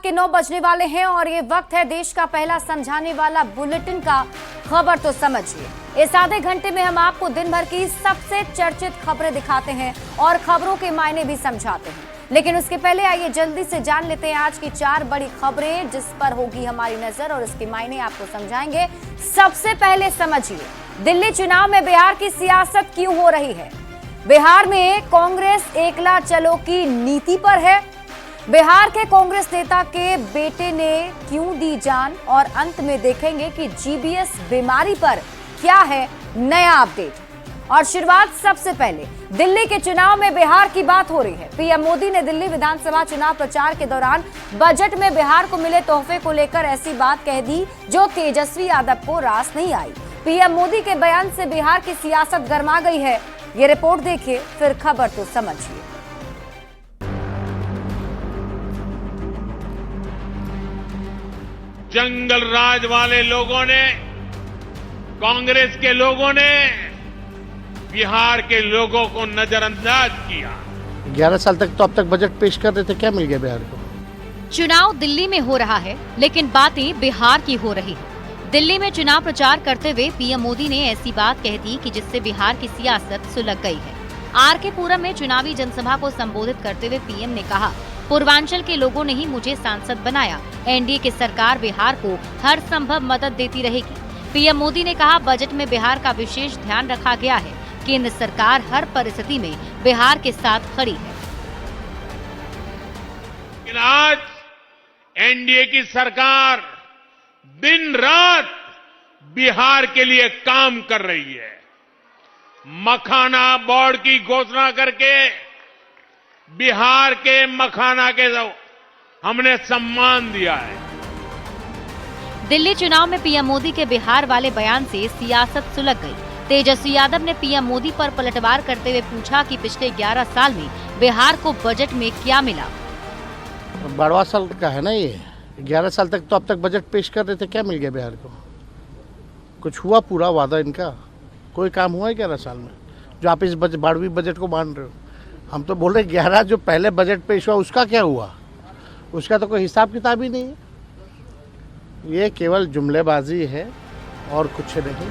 के 9 बजने वाले हैं और ये वक्त है देश का पहला समझाने वाला बुलेटिन का। खबर तो समझिए। इस आधे घंटे में हम आपको दिन भर की सबसे चर्चित खबरें दिखाते हैं और खबरों के मायने भी समझाते हैं। लेकिन उसके पहले आइए जल्दी से जान लेते हैं आज की 4 बड़ी खबरें जिस पर होगी हमारी नजर और इसके मायने आपको समझाएंगे। सबसे पहले समझिए, दिल्ली चुनाव में बिहार की सियासत क्यों हो रही है। बिहार में कांग्रेस एकला चलो की नीति पर है। बिहार के कांग्रेस नेता के बेटे ने क्यों दी जान और अंत में देखेंगे कि जीबीएस बीमारी पर क्या है नया अपडेट। और शुरुआत सबसे पहले दिल्ली के चुनाव में बिहार की बात हो रही है। पीएम मोदी ने दिल्ली विधानसभा चुनाव प्रचार के दौरान बजट में बिहार को मिले तोहफे को लेकर ऐसी बात कह दी जो तेजस्वी यादव को रास नहीं आई। पीएम मोदी के बयान से बिहार की सियासत गर्मा गई है। ये रिपोर्ट देखिए, फिर खबर तो समझिए। जंगल राज वाले लोगों ने, कांग्रेस के लोगों ने बिहार के लोगों को नजरअंदाज किया। 11 साल तक तो अब तक बजट पेश कर रहे थे, क्या मिल गया बिहार को। चुनाव दिल्ली में हो रहा है लेकिन बातें बिहार की हो रही है। दिल्ली में चुनाव प्रचार करते हुए पीएम मोदी ने ऐसी बात कह दी कि जिससे बिहार की सियासत सुलग गई है। आरके पुरम में चुनावी जनसभा को संबोधित करते हुए पीएम ने कहा, पूर्वांचल के लोगों ने ही मुझे सांसद बनाया। एनडीए की सरकार बिहार को हर संभव मदद देती रहेगी। पीएम मोदी ने कहा, बजट में बिहार का विशेष ध्यान रखा गया है। केंद्र सरकार हर परिस्थिति में बिहार के साथ खड़ी है। लेकिन आज एनडीए की सरकार दिन रात बिहार के लिए काम कर रही है। मखाना बोर्ड की घोषणा करके बिहार के मखाना के हमने सम्मान दिया है। दिल्ली चुनाव में पीएम मोदी के बिहार वाले बयान से सियासत सुलग गई। तेजस्वी यादव ने पीएम मोदी पर पलटवार करते हुए पूछा कि पिछले 11 साल में बिहार को बजट में क्या मिला। 12वां साल का है ना ये। 11 साल तक तो अब तक बजट पेश कर रहे थे, क्या मिल गया बिहार को। कुछ हुआ पूरा वादा इनका? कोई काम हुआ है 11 साल में जो आप इस 12वीं बजट को मान रहे हो। हम तो बोल रहे 11 जो पहले बजट पेश हुआ उसका क्या हुआ, उसका तो कोई हिसाब किताब ही नहीं है। ये केवल जुमलेबाजी है और कुछ नहीं।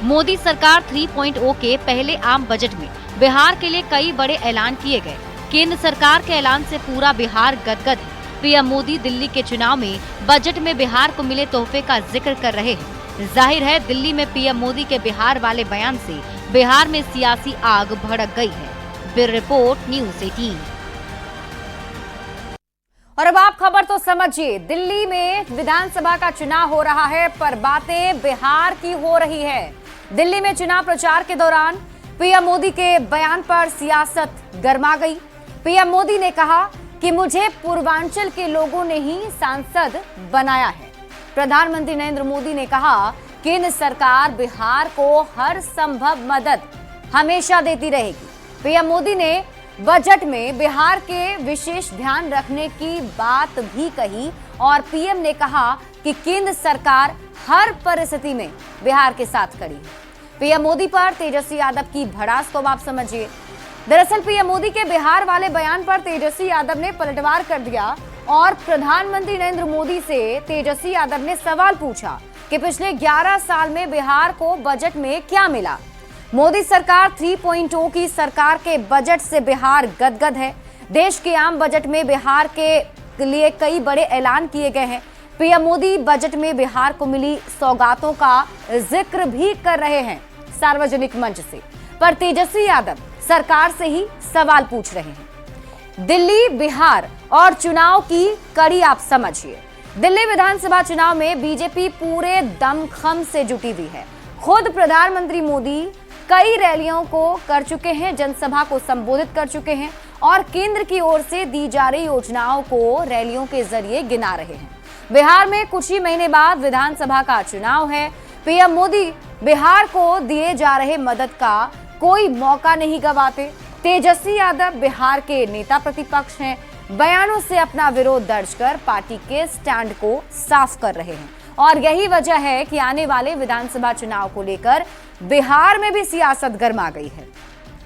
मोदी सरकार 3.0 के पहले आम बजट में बिहार के लिए कई बड़े ऐलान किए गए। केंद्र सरकार के ऐलान से पूरा बिहार गदगद है। पीएम मोदी दिल्ली के चुनाव में बजट में बिहार को मिले तोहफे का जिक्र कर रहे हैं। जाहिर है दिल्ली में पीएम मोदी के बिहार वाले बयान से बिहार में सियासी आग भड़क गई है। Bureau report, news 18। और अब आप खबर तो समझिए। दिल्ली में विधानसभा का चुनाव हो रहा है पर बातें बिहार की हो रही है। दिल्ली में चुनाव प्रचार के दौरान पीएम मोदी के बयान पर सियासत गर्मा गई। पीएम मोदी ने कहा कि मुझे पूर्वांचल के लोगों ने ही सांसद बनाया है। प्रधानमंत्री नरेंद्र मोदी ने कहा, केंद्र सरकार बिहार को हर संभव मदद हमेशा देती रहेगी। पीएम मोदी ने बजट में बिहार के विशेष ध्यान रखने की बात भी कही और पीएम ने कहा कि केंद्र सरकार हर परिस्थिति में बिहार के साथ खड़ी है। पीएम मोदी पर तेजस्वी यादव की भड़ास को आप समझिए। दरअसल पीएम मोदी के बिहार वाले बयान पर तेजस्वी यादव ने पलटवार कर दिया और प्रधानमंत्री नरेंद्र मोदी से तेजस्वी यादव ने सवाल पूछा कि पिछले 11 साल में बिहार को बजट में क्या मिला। मोदी सरकार 3.0 की सरकार के बजट से बिहार गदगद है। देश के आम बजट में बिहार के लिए कई बड़े ऐलान किए गए हैं। पीएम मोदी बजट में बिहार को मिली सौगातों का जिक्र भी कर रहे हैं सार्वजनिक मंच से, पर तेजस्वी यादव सरकार से ही सवाल पूछ रहे हैं। दिल्ली, बिहार और चुनाव की कड़ी आप समझिए। दिल्ली विधानसभा चुनाव में बीजेपी पूरे दमखम से जुटी हुई है। खुद प्रधानमंत्री मोदी कई रैलियों को कर चुके हैं, जनसभा को संबोधित कर चुके हैं और केंद्र की ओर से दी जा रही योजनाओं को रैलियों के जरिए गिना रहे हैं। बिहार में कुछ ही महीने बाद विधानसभा का चुनाव है। पीएम मोदी बिहार को दिए जा रहे मदद का कोई मौका नहीं गंवाते। तेजस्वी यादव बिहार के नेता प्रतिपक्ष हैं। बयानों से अपना विरोध दर्ज कर पार्टी के स्टैंड को साफ कर रहे हैं और यही वजह है कि आने वाले विधानसभा चुनाव को लेकर बिहार में भी सियासत गर्मा गई है।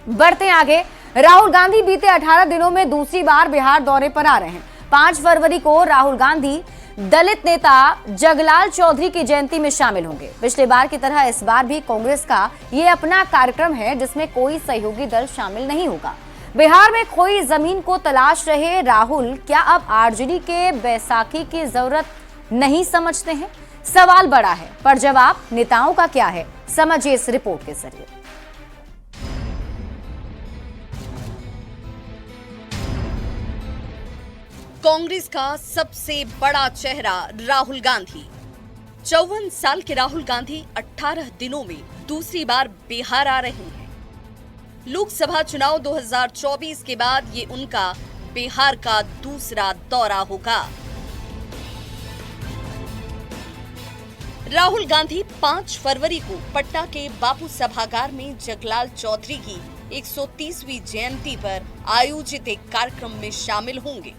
बढ़ते आगे, राहुल गांधी बीते 18 दिनों में दूसरी बार बिहार दौरे पर आ रहे हैं। 5 फरवरी को राहुल गांधी दलित नेता जगलाल चौधरी की जयंती में शामिल होंगे। पिछले बार की तरह इस बार भी कांग्रेस का ये अपना कार्यक्रम है जिसमें कोई सहयोगी दल शामिल नहीं होगा। बिहार में खोई जमीन को तलाश रहे राहुल क्या अब आरजेडी के बैसाखी की जरूरत नहीं समझते हैं? सवाल बड़ा है, पर जवाब नेताओं का क्या है, समझिए इस रिपोर्ट के जरिए। कांग्रेस का सबसे बड़ा चेहरा राहुल गांधी। 54 साल के राहुल गांधी 18 दिनों में दूसरी बार बिहार आ रहे हैं। लोकसभा चुनाव 2024 के बाद ये उनका बिहार का दूसरा दौरा होगा। राहुल गांधी 5 फरवरी को पटना के बापू सभागार में जगलाल चौधरी की 130वीं जयंती पर आयोजित एक कार्यक्रम में शामिल होंगे।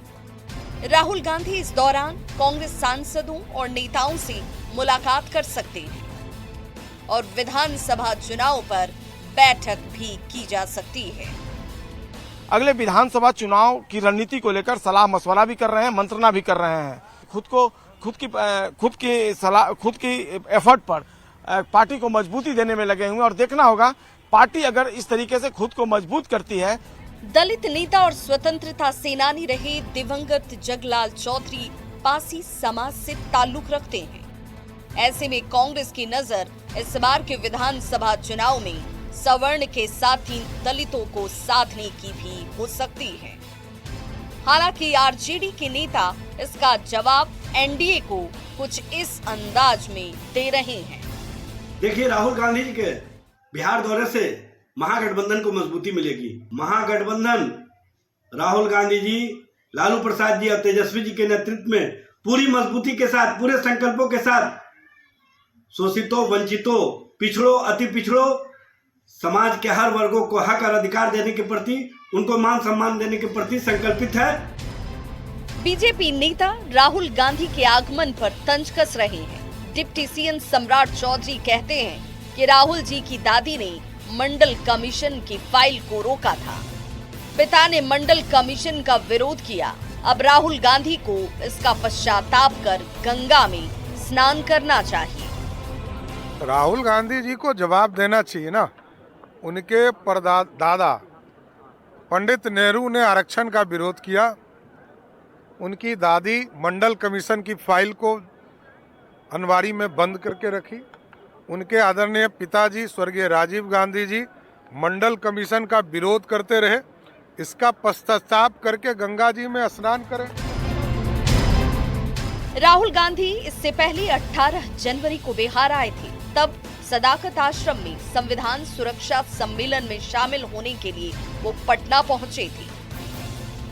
राहुल गांधी इस दौरान कांग्रेस सांसदों और नेताओं से मुलाकात कर सकते हैं और विधानसभा चुनाव पर बैठक भी की जा सकती है। अगले विधानसभा चुनाव की रणनीति को लेकर सलाह मशवरा भी कर रहे हैं, मंत्रणा भी कर रहे हैं। खुद की एफर्ट पर पार्टी को मजबूती देने में लगे हुए और देखना होगा पार्टी अगर इस तरीके से खुद को मजबूत करती है। दलित नेता और स्वतंत्रता सेनानी रहे दिवंगत जगलाल चौधरी पासी समाज से ताल्लुक रखते हैं। ऐसे में कांग्रेस की नजर इस बार के विधानसभा चुनाव में सवर्ण के साथ ही दलितों को साधने की भी हो सकती है। हालांकि आरजेडी के नेता इसका जवाब एनडीए को कुछ इस अंदाज में दे रहे हैं। देखिए, राहुल गांधी जी के बिहार दौरे से महागठबंधन को मजबूती मिलेगी। महागठबंधन राहुल गांधी जी, लालू प्रसाद जी और तेजस्वी जी के नेतृत्व में पूरी मजबूती के साथ, पूरे संकल्पों के साथ शोषितों, वंचितों, पिछड़ों, अति पिछड़ों समाज के हर वर्गों को हक और अधिकार देने के प्रति, उनको मान सम्मान देने के प्रति संकल्पित है। बीजेपी नेता राहुल गांधी के आगमन पर तंज कस रहे हैं। डिप्टी सीएम सम्राट चौधरी कहते हैं कि राहुल जी की दादी ने मंडल कमीशन की फाइल को रोका था। पिता ने मंडल कमीशन का विरोध किया। अब राहुल गांधी को इसका पश्चाताप कर गंगा में स्नान करना चाहिए। राहुल गांधी जी को जवाब देना चाहिए ना। उनके परदादा पंडित नेहरू ने आरक्षण का विरोध किया। उनकी दादी मंडल कमीशन की फाइल को अनवारी में बंद करके रखी। उनके आदरणीय पिताजी स्वर्गीय राजीव गांधी जी मंडल कमीशन का विरोध करते रहे। इसका पश्चाताप करके गंगा जी में स्नान करें। राहुल गांधी इससे पहले 18 जनवरी को बिहार आए थे। तब सदाकत आश्रम में संविधान सुरक्षा सम्मेलन में शामिल होने के लिए वो पटना पहुंचे थे।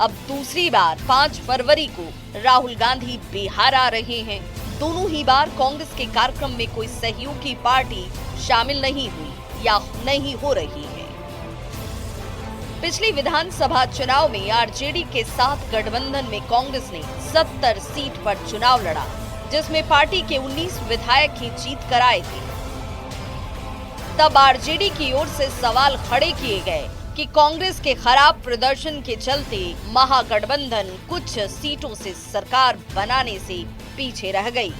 अब दूसरी बार 5 फरवरी को राहुल गांधी बिहार आ रहे हैं। दोनों ही बार कांग्रेस के कार्यक्रम में कोई सहयोगी पार्टी शामिल नहीं हुई या नहीं हो रही है। पिछली विधानसभा चुनाव में आरजेडी के साथ गठबंधन में कांग्रेस ने 70 सीट पर चुनाव लड़ा, जिसमें पार्टी के 19 विधायक ही जीत कर आए थे। तब आरजेडी की ओर से सवाल खड़े किए गए कि कांग्रेस के खराब प्रदर्शन के चलते महागठबंधन कुछ सीटों से सरकार बनाने से पीछे रह गई।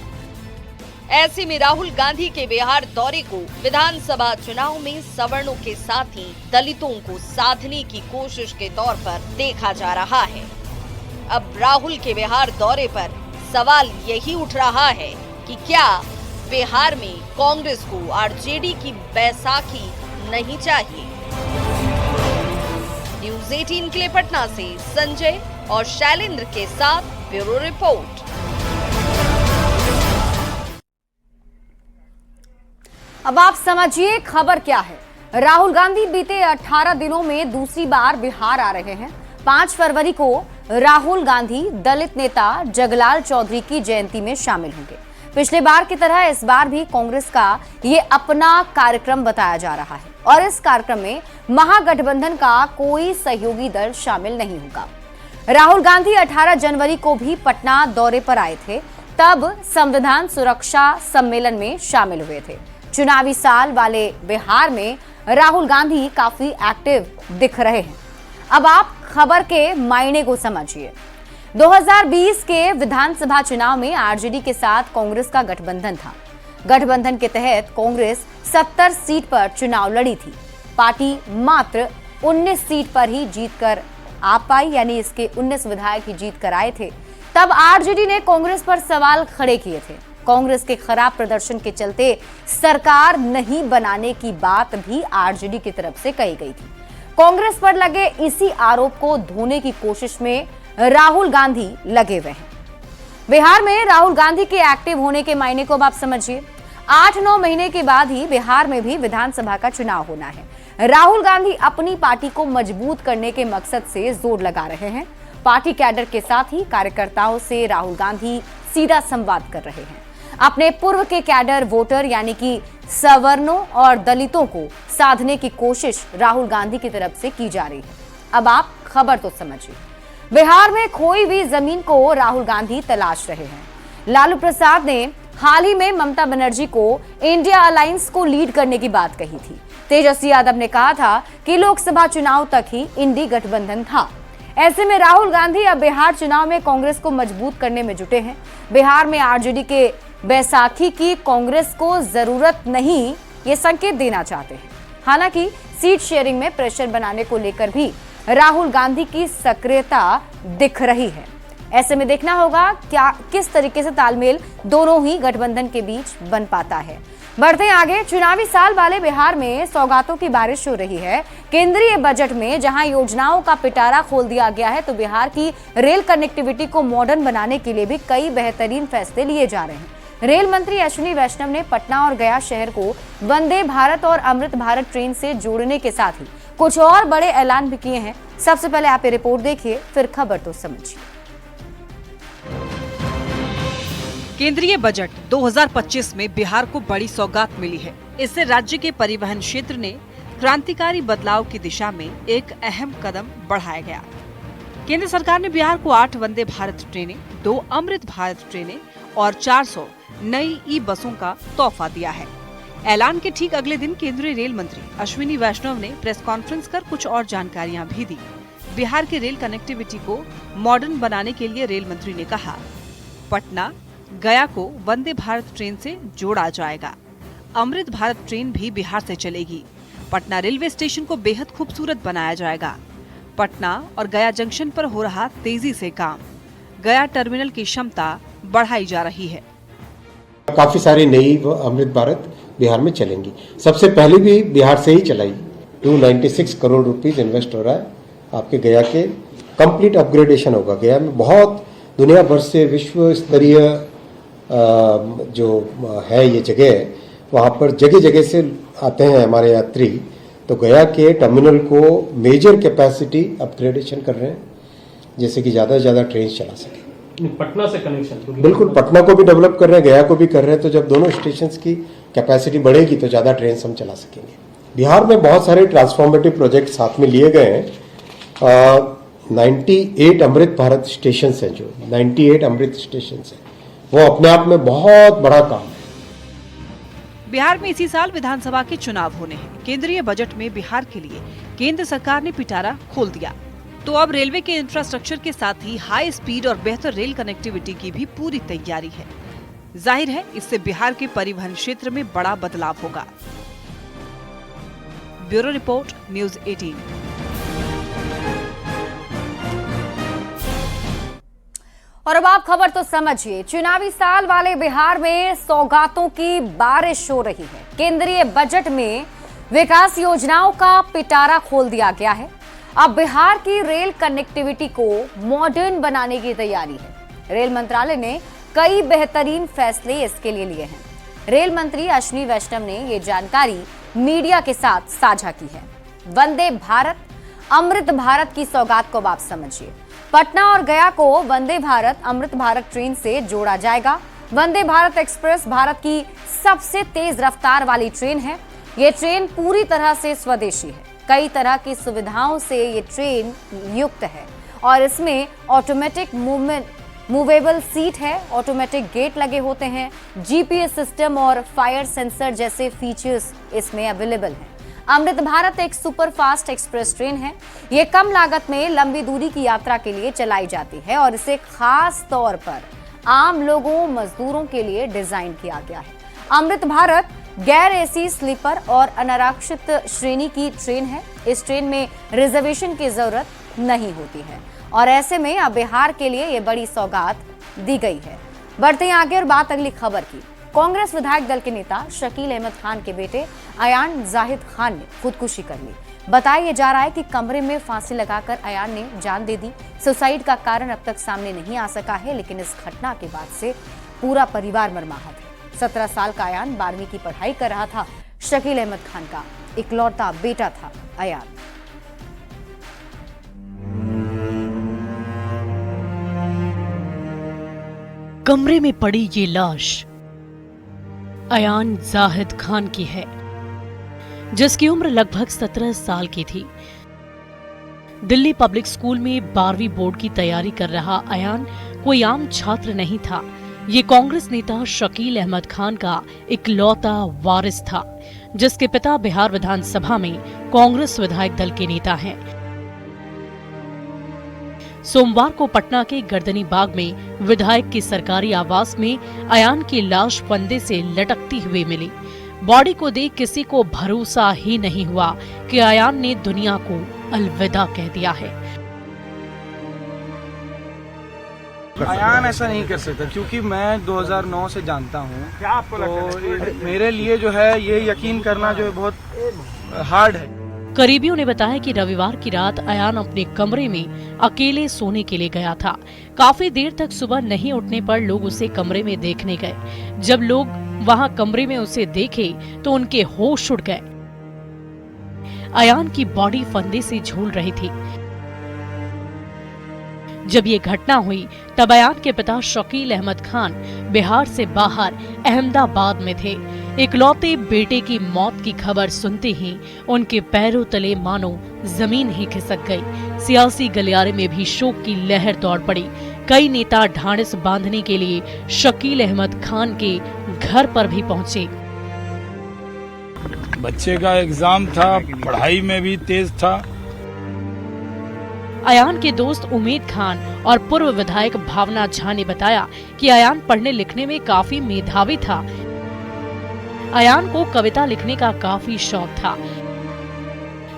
ऐसे में राहुल गांधी के बिहार दौरे को विधानसभा चुनाव में सवर्णों के साथ ही दलितों को साधने की कोशिश के तौर पर देखा जा रहा है। अब राहुल के बिहार दौरे पर सवाल यही उठ रहा है कि क्या बिहार में कांग्रेस को आरजेडी की बैसाखी नहीं चाहिए। न्यूज़ 18 के लिए पटना से संजय और शैलेंद्र के साथ ब्यूरो रिपोर्ट। अब आप समझिए खबर क्या है। राहुल गांधी बीते 18 दिनों में दूसरी बार बिहार आ रहे हैं। 5 फरवरी को राहुल गांधी दलित नेता जगलाल चौधरी की जयंती में शामिल होंगे। पिछले बार की तरह इस बार भी कांग्रेस का ये अपना कार्यक्रम बताया जा रहा है और इस कार्यक्रम में महागठबंधन का कोई सहयोगी दल शामिल नहीं होगा। राहुल गांधी 18 जनवरी को भी पटना दौरे पर आए थे। तब संविधान सुरक्षा सम्मेलन में शामिल हुए थे। चुनावी साल वाले बिहार में राहुल गांधी काफी एक्टिव दिख रहे हैं। अब आप खबर के मायने को समझिए। 2020 के विधानसभा चुनाव में आरजेडी के साथ कांग्रेस का गठबंधन था। गठबंधन के तहत कांग्रेस 70 सीट पर चुनाव लड़ी थी। पार्टी मात्र 19 सीट पर ही जीत कर आ पाई, यानी इसके 19 विधायक ही जीत कर आए थे। तब आरजेडी ने कांग्रेस पर सवाल खड़े किए थे। कांग्रेस के खराब प्रदर्शन के चलते सरकार नहीं बनाने की बात भी आरजेडी की तरफ से कही गई थी। कांग्रेस पर लगे इसी आरोप को धोने की कोशिश में राहुल गांधी लगे हुए हैं। बिहार में राहुल गांधी के एक्टिव होने के मायने को अब आप समझिए। 8-9 महीने के बाद ही बिहार में भी विधानसभा का चुनाव होना है। राहुल गांधी अपनी पार्टी को मजबूत करने के मकसद से जोर लगा रहे हैं। पार्टी कैडर के साथ ही कार्यकर्ताओं से राहुल गांधी सीधा संवाद कर रहे हैं। अपने पूर्व के कैडर वोटर यानी कि सवर्णों और दलितों को साधने की कोशिश राहुल गांधी की तरफ से की जा रही है। अब आप खबर तो समझिए। बिहार में खोई हुई जमीन को राहुल गांधी तलाश रहे हैं। लालू प्रसाद ने हाल ही में ममता बनर्जी को इंडिया अलायंस को लीड करने की बात कही थी। तेजस्वी यादव ने कहा था कि लोकसभा चुनाव तक ही इंडी गठबंधन था। ऐसे में राहुल गांधी अब बिहार चुनाव में कांग्रेस को मजबूत करने में जुटे हैं। बिहार में आरजेडी के बैसाखी की कांग्रेस को जरूरत नहीं, ये संकेत देना चाहते हैं। हालांकि सीट शेयरिंग में प्रेशर बनाने को लेकर भी राहुल गांधी की सक्रियता दिख रही है। ऐसे में देखना होगा क्या किस तरीके से तालमेल दोनों ही गठबंधन के बीच बन पाता है। बढ़ते हैं आगे। चुनावी साल वाले बिहार में सौगातों की बारिश हो रही है। केंद्रीय बजट में जहां योजनाओं का पिटारा खोल दिया गया है, तो बिहार की रेल कनेक्टिविटी को मॉडर्न बनाने के लिए भी कई बेहतरीन फैसले लिए जा रहे हैं। रेल मंत्री अश्विनी वैष्णव ने पटना और गया शहर को वंदे भारत और अमृत भारत ट्रेन से जोड़ने के साथ ही कुछ और बड़े ऐलान भी किए हैं। सबसे पहले आप ये रिपोर्ट देखिए, फिर खबर तो समझिए। केंद्रीय बजट 2025 में बिहार को बड़ी सौगात मिली है। इससे राज्य के परिवहन क्षेत्र ने क्रांतिकारी बदलाव की दिशा में एक अहम कदम बढ़ाया गया। केंद्र सरकार ने बिहार को 8 वंदे भारत ट्रेनें, 2 अमृत भारत ट्रेनें और 400 नई ई बसों का तोहफा दिया है। ऐलान के ठीक अगले दिन केंद्रीय रेल मंत्री अश्विनी वैष्णव ने प्रेस कॉन्फ्रेंस कर कुछ और जानकारियां भी दी। बिहार के रेल कनेक्टिविटी को मॉडर्न बनाने के लिए रेल मंत्री ने कहा, पटना गया को वंदे भारत ट्रेन से जोड़ा जाएगा। अमृत भारत ट्रेन भी बिहार से चलेगी। पटना रेलवे स्टेशन को बेहद खूबसूरत बनाया जाएगा। पटना और गया जंक्शन पर हो रहा तेजी से काम। गया टर्मिनल की क्षमता बढ़ाई जा रही है। काफी सारी नई अमृत भारत बिहार में चलेंगी। सबसे पहले भी बिहार से ही चलाई। 296 करोड़ रुपीस इन्वेस्ट हो रहा है। आपके गया के कंप्लीट अपग्रेडेशन होगा। गया में बहुत दुनिया भर से विश्व स्तरीय जो है ये जगह, वहाँ पर जगह जगह से आते हैं हमारे यात्री। तो गया के टर्मिनल को मेजर कैपेसिटी अपग्रेडेशन कर रहे हैं, जैसे कि ज़्यादा से ज़्यादा ट्रेन चला सके। पटना से कनेक्शन बिल्कुल, पटना को भी डेवलप कर रहे हैं, गया को भी कर रहे हैं। तो जब दोनों स्टेशन की कैपेसिटी बढ़ेगी तो ज़्यादा ट्रेन हम चला सकेंगे। बिहार में बहुत सारे ट्रांसफॉर्मेटिव प्रोजेक्ट साथ में लिए गए हैं। 98 अमृत भारत स्टेशन है, जो 98 अमृत स्टेशन है, वो अपने आप में बहुत बड़ा काम है। बिहार में इसी साल विधानसभा के चुनाव होने हैं। केंद्रीय बजट में बिहार के लिए केंद्र सरकार ने पिटारा खोल दिया। तो अब रेलवे के इंफ्रास्ट्रक्चर के साथ ही हाई स्पीड और बेहतर रेल कनेक्टिविटी की भी पूरी तैयारी है। जाहिर है इससे बिहार के परिवहन क्षेत्र में बड़ा बदलाव होगा। Bureau report, news 18। और अब आप खबर तो समझिए। चुनावी साल वाले बिहार में सौगातों की बारिश हो रही है। केंद्रीय बजट में विकास योजनाओं का पिटारा खोल दिया गया है। अब बिहार की रेल कनेक्टिविटी को मॉडर्न बनाने की तैयारी है। रेल मंत्रालय ने कई बेहतरीन फैसले इसके लिए लिए हैं। रेल मंत्री अश्विनी वैष्णव ने ये जानकारी मीडिया के साथ साझा की है। वंदे भारत अमृत भारत की सौगात को आप समझिए। पटना और गया को वंदे भारत अमृत भारत ट्रेन से जोड़ा जाएगा। वंदे भारत एक्सप्रेस भारत की सबसे तेज रफ्तार वाली ट्रेन है। ये ट्रेन पूरी तरह से स्वदेशी है। कई तरह की सुविधाओं से ये ट्रेन युक्त है और इसमें ऑटोमेटिक मूवेबल सीट है, ऑटोमेटिक गेट लगे होते हैं, जीपीएस सिस्टम और फायर सेंसर जैसे फीचर्स इसमें अवेलेबल हैं। अमृत भारत एक सुपरफास्ट एक्सप्रेस ट्रेन है। ये कम लागत में लंबी दूरी की यात्रा के लिए चलाई जाती है और इसे खास तौर पर आम लोगों, मजदूरों के लिए डिजाइन किया गया है। अमृत भारत गैर एसी, स्लीपर और अनारक्षित श्रेणी की ट्रेन है। इस ट्रेन में रिजर्वेशन की जरूरत नहीं होती है और ऐसे में अब बिहार के लिए ये बड़ी सौगात दी गई है। बढ़ते हैं आगे और बात अगली खबर की। कांग्रेस विधायक दल के नेता शकील अहमद खान के बेटे अयान जाहिद खान ने खुदकुशी कर ली। बताया जा रहा है कि कमरे में फांसी लगाकर अयान ने जान दे दी। सुसाइड का कारण अब तक सामने नहीं आ सका है, लेकिन इस घटना के बाद से पूरा परिवार मर्माहत है। 17 साल का अयान 12वीं की पढ़ाई कर रहा था। शकील अहमद खान का इकलौता बेटा था अयान। कमरे में पड़ी ये लाश अयान जाहिद खान की है, जिसकी उम्र लगभग 17 साल की थी। दिल्ली पब्लिक स्कूल में 12वीं बोर्ड की तैयारी कर रहा अयान कोई आम छात्र नहीं था। ये कांग्रेस नेता शकील अहमद खान का इकलौता वारिस था, जिसके पिता बिहार विधानसभा में कांग्रेस विधायक दल के नेता हैं। सोमवार को पटना के गर्दनी बाग में विधायक की सरकारी आवास में अयान की लाश फंदे से लटकती हुई मिली। बॉडी को देख किसी को भरोसा ही नहीं हुआ कि अयान ने दुनिया को अलविदा कह दिया है। अयान ऐसा नहीं कर सकता, क्योंकि मैं 2009 से जानता हूँ। तो मेरे लिए जो है ये यकीन करना जो है बहुत हार्ड है। करीबियों ने बताया कि रविवार की रात अयान अपने कमरे में अकेले सोने के लिए गया था। काफी देर तक सुबह नहीं उठने पर लोग उसे कमरे में देखने गए। जब लोग वहां कमरे में उसे देखे तो उनके होश उड़ गए। अयान की बॉडी फंदे से झूल रही थी। जब ये घटना हुई तब अयान के पिता शकील अहमद खान बिहार से बाहर अहमदाबाद में थे। इकलौते बेटे की मौत की खबर सुनते ही उनके पैरों तले मानो जमीन ही खिसक गई। सियासी गलियारे में भी शोक की लहर दौड़ पड़ी। कई नेता ढांढस बांधने के लिए शकील अहमद खान के घर पर भी पहुंचे। बच्चे का एग्जाम था, पढ़ाई में भी तेज था। अयान के दोस्त उमेद खान और पूर्व विधायक भावना झा ने बताया कि अयान पढ़ने लिखने में काफी मेधावी था। अयान को कविता लिखने का काफी शौक था।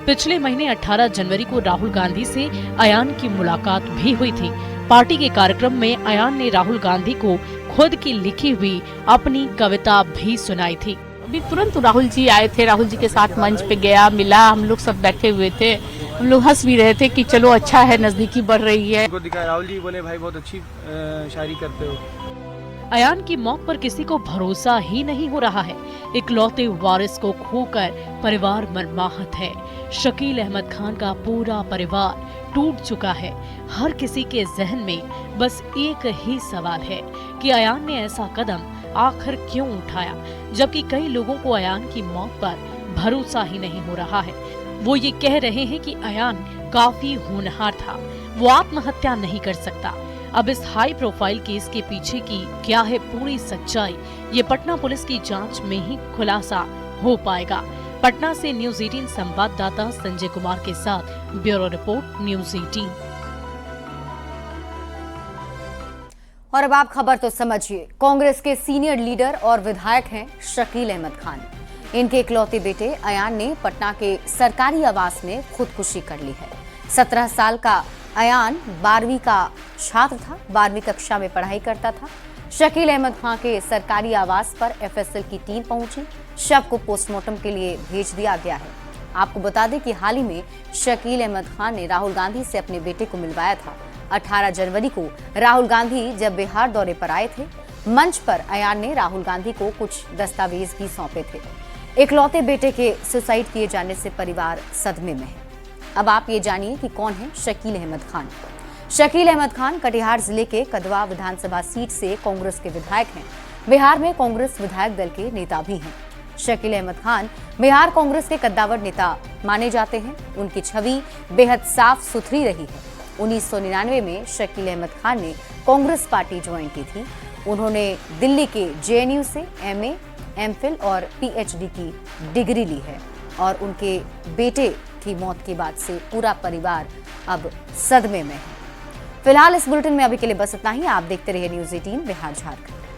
पिछले महीने 18 जनवरी को राहुल गांधी से अयान की मुलाकात भी हुई थी। पार्टी के कार्यक्रम में अयान ने राहुल गांधी को खुद की लिखी हुई अपनी कविता भी सुनाई थी। अभी तुरंत राहुल जी आए थे, राहुल जी के साथ मंच पे गया, मिला, हम लोग सब बैठे हुए थे। हम लोग हंस भी रहे थे कि चलो अच्छा है, नजदीकी बढ़ रही है। राहुल जी बोले भाई बहुत अच्छी शायरी करते हो। अयान की मौत पर किसी को भरोसा ही नहीं हो रहा है। इकलौते वारिस को खोकर परिवार मर्माहत है। शकील अहमद खान का पूरा परिवार टूट चुका है। हर किसी के जहन में बस एक ही सवाल है कि अयान ने ऐसा कदम आखिर क्यों उठाया, जबकि कई लोगों को अयान की मौत पर भरोसा ही नहीं हो रहा है। वो ये कह रहे हैं कि अयान काफी होनहार था, वो आत्महत्या नहीं कर सकता। अब इस हाई प्रोफाइल केस के पीछे की क्या है पूरी सच्चाई, ये पटना पुलिस की जांच में ही खुलासा हो पाएगा। पटना से न्यूज़ 18 संवाददाता संजय कुमार के साथ ब्यूरो रिपोर्ट न्यूज़ 18। और अब आप खबर तो समझिए। कांग्रेस के सीनियर लीडर और विधायक हैं शकील अहमद खान। इनके इकलौते बेटे अयान ने पटना के सरकारी आवास में खुदकुशी कर ली है। 17 साल का अयान 12वीं का छात्र था, 12वीं कक्षा में पढ़ाई करता था। शकील अहमद खान के सरकारी आवास पर एफएसएल की टीम पहुंची। शव को पोस्टमार्टम के लिए भेज दिया गया है। आपको बता दें कि हाल ही में शकील अहमद खान ने राहुल गांधी से अपने बेटे को मिलवाया था। 18 जनवरी को राहुल गांधी जब बिहार दौरे पर आए थे, मंच पर अयान ने राहुल गांधी को कुछ दस्तावेज भी सौंपे थे। इकलौते बेटे के सुसाइड किए जाने से परिवार सदमे में है। अब आप ये जानिए कि कौन है शकील अहमद खान। शकील अहमद खान कटिहार जिले के कदवा विधानसभा सीट से कांग्रेस के विधायक हैं। बिहार में कांग्रेस विधायक दल के नेता भी हैं। शकील अहमद खान बिहार कांग्रेस के कद्दावर नेता माने जाते हैं। उनकी छवि बेहद साफ सुथरी रही है। 1999 में शकील अहमद खान ने कांग्रेस पार्टी ज्वाइन की थी। उन्होंने दिल्ली के जेएनयू से एमए, एमफिल और पीएचडी की डिग्री ली है। और उनके बेटे की मौत के बाद से पूरा परिवार अब सदमे में है। फिलहाल इस बुलेटिन में अभी के लिए बस इतना ही। आप देखते रहिए न्यूज़ 18 बिहार झारखंड।